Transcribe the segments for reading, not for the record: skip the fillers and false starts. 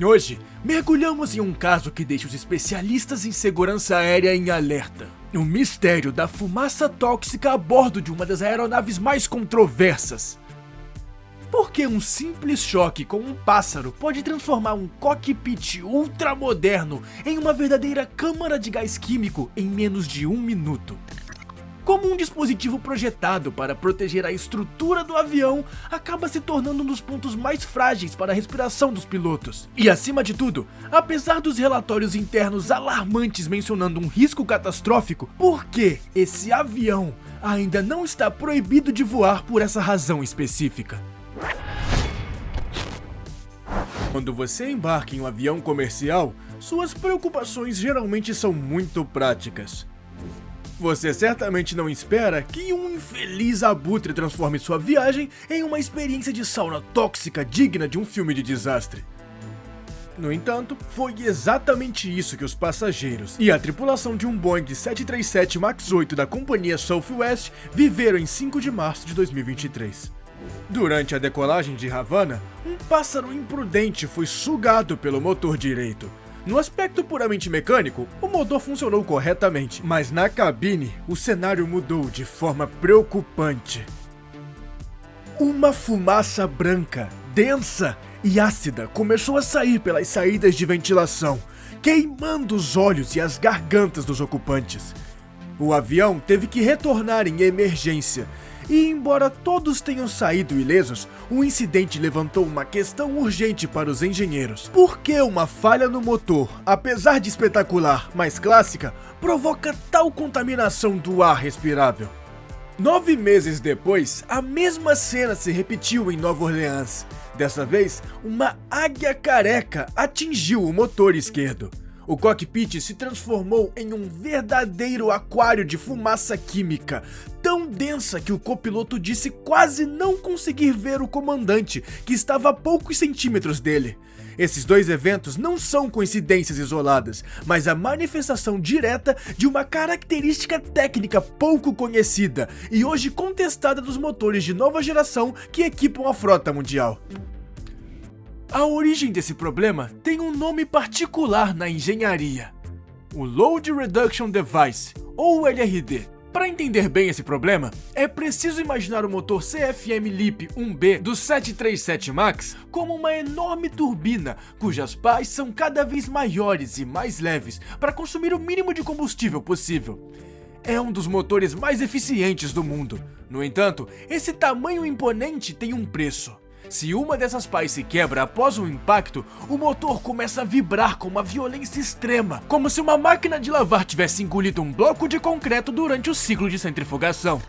Hoje, mergulhamos em um caso que deixa os especialistas em segurança aérea em alerta. O mistério da fumaça tóxica a bordo de uma das aeronaves mais controversas. Por que um simples choque com um pássaro pode transformar um cockpit ultramoderno em uma verdadeira câmara de gás químico em menos de 1 minuto? Como um dispositivo projetado para proteger a estrutura do avião acaba se tornando um dos pontos mais frágeis para a respiração dos pilotos. E acima de tudo, apesar dos relatórios internos alarmantes mencionando um risco catastrófico, por que esse avião ainda não está proibido de voar por essa razão específica? Quando você embarca em um avião comercial, suas preocupações geralmente são muito práticas. Você certamente não espera que um infeliz abutre transforme sua viagem em uma experiência de sauna tóxica digna de um filme de desastre. No entanto, foi exatamente isso que os passageiros e a tripulação de um Boeing 737 MAX 8 da companhia Southwest viveram em 5 de março de 2023. Durante a decolagem de Havana, um pássaro imprudente foi sugado pelo motor direito. No aspecto puramente mecânico, o motor funcionou corretamente, mas na cabine, o cenário mudou de forma preocupante. Uma fumaça branca, densa e ácida começou a sair pelas saídas de ventilação, queimando os olhos e as gargantas dos ocupantes. O avião teve que retornar em emergência. E embora todos tenham saído ilesos, o incidente levantou uma questão urgente para os engenheiros. Por que uma falha no motor, apesar de espetacular, mas clássica, provoca tal contaminação do ar respirável? 9 meses depois, a mesma cena se repetiu em Nova Orleans. Dessa vez, uma águia careca atingiu o motor esquerdo. O cockpit se transformou em um verdadeiro aquário de fumaça química, tão densa que o copiloto disse quase não conseguir ver o comandante, que estava a poucos centímetros dele. Esses dois eventos não são coincidências isoladas, mas a manifestação direta de uma característica técnica pouco conhecida e hoje contestada dos motores de nova geração que equipam a frota mundial. A origem desse problema tem um nome particular na engenharia: o Load Reduction Device, ou LRD. Para entender bem esse problema, é preciso imaginar o motor CFM LEAP 1B do 737 MAX como uma enorme turbina, cujas pás são cada vez maiores e mais leves para consumir o mínimo de combustível possível. É um dos motores mais eficientes do mundo. No entanto, esse tamanho imponente tem um preço. Se uma dessas pás se quebra após um impacto, o motor começa a vibrar com uma violência extrema, como se uma máquina de lavar tivesse engolido um bloco de concreto durante o ciclo de centrifugação.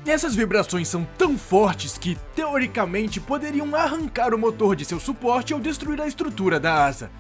Essas vibrações são tão fortes que, teoricamente, poderiam arrancar o motor de seu suporte ou destruir a estrutura da asa.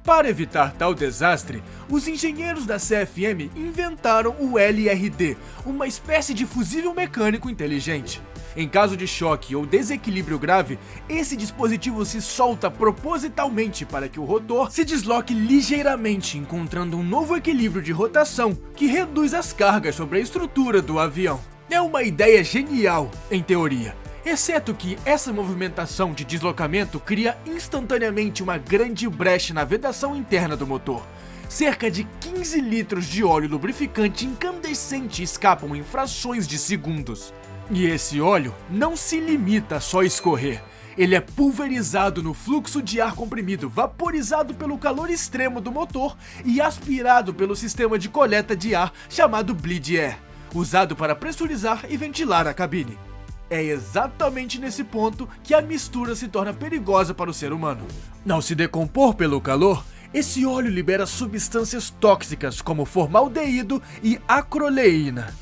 Para evitar tal desastre, os engenheiros da CFM inventaram o LRD, uma espécie de fusível mecânico inteligente. Em caso de choque ou desequilíbrio grave, esse dispositivo se solta propositalmente para que o rotor se desloque ligeiramente, encontrando um novo equilíbrio de rotação que reduz as cargas sobre a estrutura do avião. É uma ideia genial, em teoria, exceto que essa movimentação de deslocamento cria instantaneamente uma grande brecha na vedação interna do motor. Cerca de 15 litros de óleo lubrificante incandescente escapam em frações de segundos. E esse óleo não se limita a só escorrer. Ele é pulverizado no fluxo de ar comprimido, vaporizado pelo calor extremo do motor e aspirado pelo sistema de coleta de ar chamado bleed air, usado para pressurizar e ventilar a cabine. É exatamente nesse ponto que a mistura se torna perigosa para o ser humano. Ao se decompor pelo calor, esse óleo libera substâncias tóxicas como formaldeído e acroleína.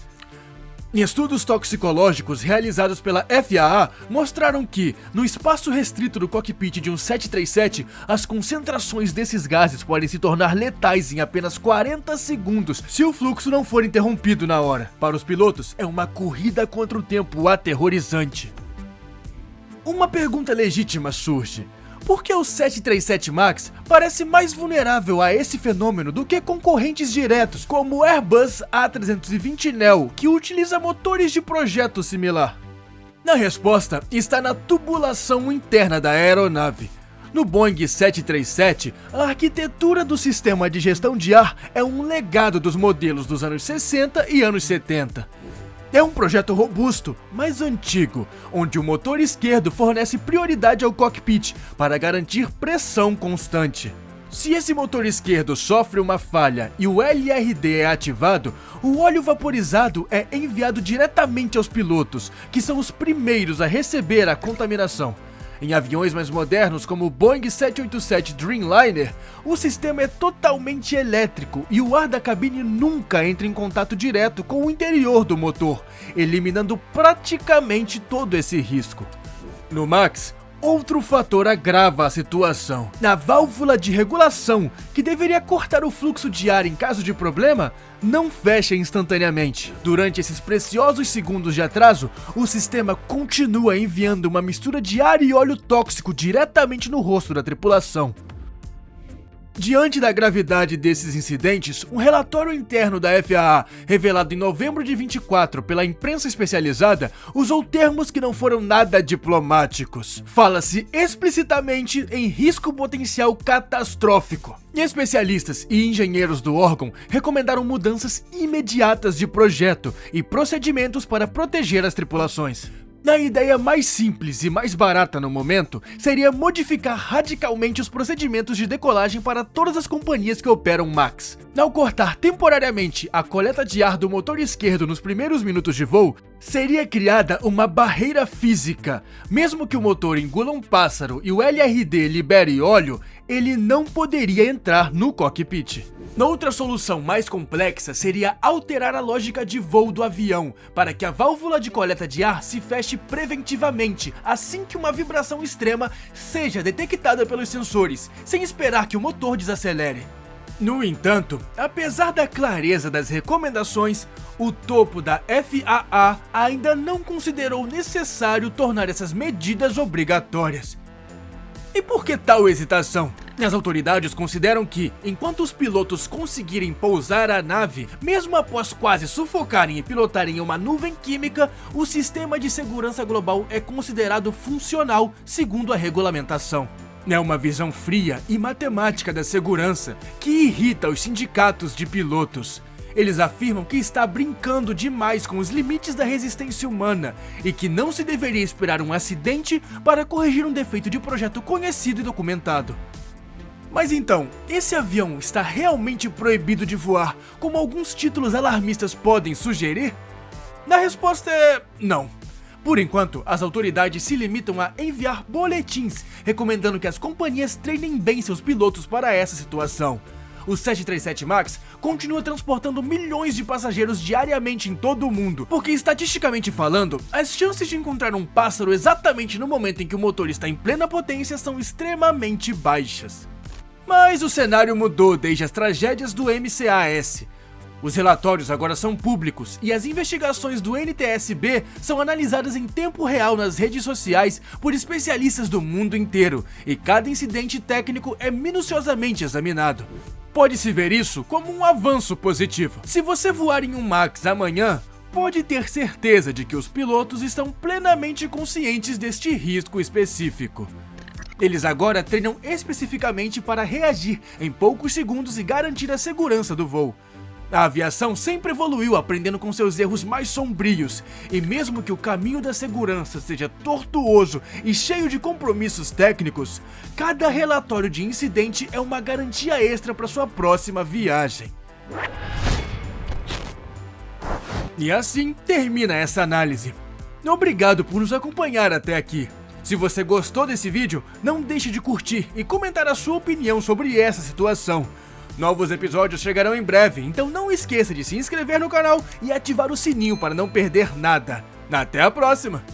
Estudos toxicológicos realizados pela FAA mostraram que, no espaço restrito do cockpit de um 737, as concentrações desses gases podem se tornar letais em apenas 40 segundos se o fluxo não for interrompido na hora. Para os pilotos, é uma corrida contra o tempo aterrorizante. Uma pergunta legítima surge: por que o 737 MAX parece mais vulnerável a esse fenômeno do que concorrentes diretos como o Airbus A320neo, que utiliza motores de projeto similar? A resposta está na tubulação interna da aeronave. No Boeing 737, a arquitetura do sistema de gestão de ar é um legado dos modelos dos anos 60 e anos 70. É um projeto robusto, mas antigo, onde o motor esquerdo fornece prioridade ao cockpit para garantir pressão constante. Se esse motor esquerdo sofre uma falha e o LRD é ativado, o óleo vaporizado é enviado diretamente aos pilotos, que são os primeiros a receber a contaminação. Em aviões mais modernos como o Boeing 787 Dreamliner, o sistema é totalmente elétrico e o ar da cabine nunca entra em contato direto com o interior do motor, eliminando praticamente todo esse risco. No Max, outro fator agrava a situação. Na válvula de regulação, que deveria cortar o fluxo de ar em caso de problema, não fecha instantaneamente. Durante esses preciosos segundos de atraso, o sistema continua enviando uma mistura de ar e óleo tóxico diretamente no rosto da tripulação. Diante da gravidade desses incidentes, um relatório interno da FAA, revelado em novembro de 24 pela imprensa especializada, usou termos que não foram nada diplomáticos. Fala-se explicitamente em risco potencial catastrófico. Especialistas e engenheiros do órgão recomendaram mudanças imediatas de projeto e procedimentos para proteger as tripulações. A ideia mais simples e mais barata no momento seria modificar radicalmente os procedimentos de decolagem para todas as companhias que operam Max. Ao cortar temporariamente a coleta de ar do motor esquerdo nos primeiros minutos de voo, seria criada uma barreira física. Mesmo que o motor engula um pássaro e o LRD libere óleo, ele não poderia entrar no cockpit. Outra solução mais complexa seria alterar a lógica de voo do avião, para que a válvula de coleta de ar se feche preventivamente assim que uma vibração extrema seja detectada pelos sensores, sem esperar que o motor desacelere. No entanto, apesar da clareza das recomendações, o topo da FAA ainda não considerou necessário tornar essas medidas obrigatórias. E por que tal hesitação? As autoridades consideram que, enquanto os pilotos conseguirem pousar a nave, mesmo após quase sufocarem e pilotarem em uma nuvem química, o sistema de segurança global é considerado funcional segundo a regulamentação. É uma visão fria e matemática da segurança que irrita os sindicatos de pilotos. Eles afirmam que está brincando demais com os limites da resistência humana e que não se deveria esperar um acidente para corrigir um defeito de projeto conhecido e documentado. Mas então, esse avião está realmente proibido de voar, como alguns títulos alarmistas podem sugerir? A resposta é não. Por enquanto, as autoridades se limitam a enviar boletins recomendando que as companhias treinem bem seus pilotos para essa situação. O 737 MAX continua transportando milhões de passageiros diariamente em todo o mundo, porque estatisticamente falando, as chances de encontrar um pássaro exatamente no momento em que o motor está em plena potência são extremamente baixas. Mas o cenário mudou desde as tragédias do MCAS. Os relatórios agora são públicos e as investigações do NTSB são analisadas em tempo real nas redes sociais por especialistas do mundo inteiro, e cada incidente técnico é minuciosamente examinado. Pode-se ver isso como um avanço positivo. Se você voar em um Max amanhã, pode ter certeza de que os pilotos estão plenamente conscientes deste risco específico. Eles agora treinam especificamente para reagir em poucos segundos e garantir a segurança do voo. A aviação sempre evoluiu aprendendo com seus erros mais sombrios, e mesmo que o caminho da segurança seja tortuoso e cheio de compromissos técnicos, cada relatório de incidente é uma garantia extra para sua próxima viagem. E assim termina essa análise. Obrigado por nos acompanhar até aqui. Se você gostou desse vídeo, não deixe de curtir e comentar a sua opinião sobre essa situação. Novos episódios chegarão em breve, então não esqueça de se inscrever no canal e ativar o sininho para não perder nada. Até a próxima!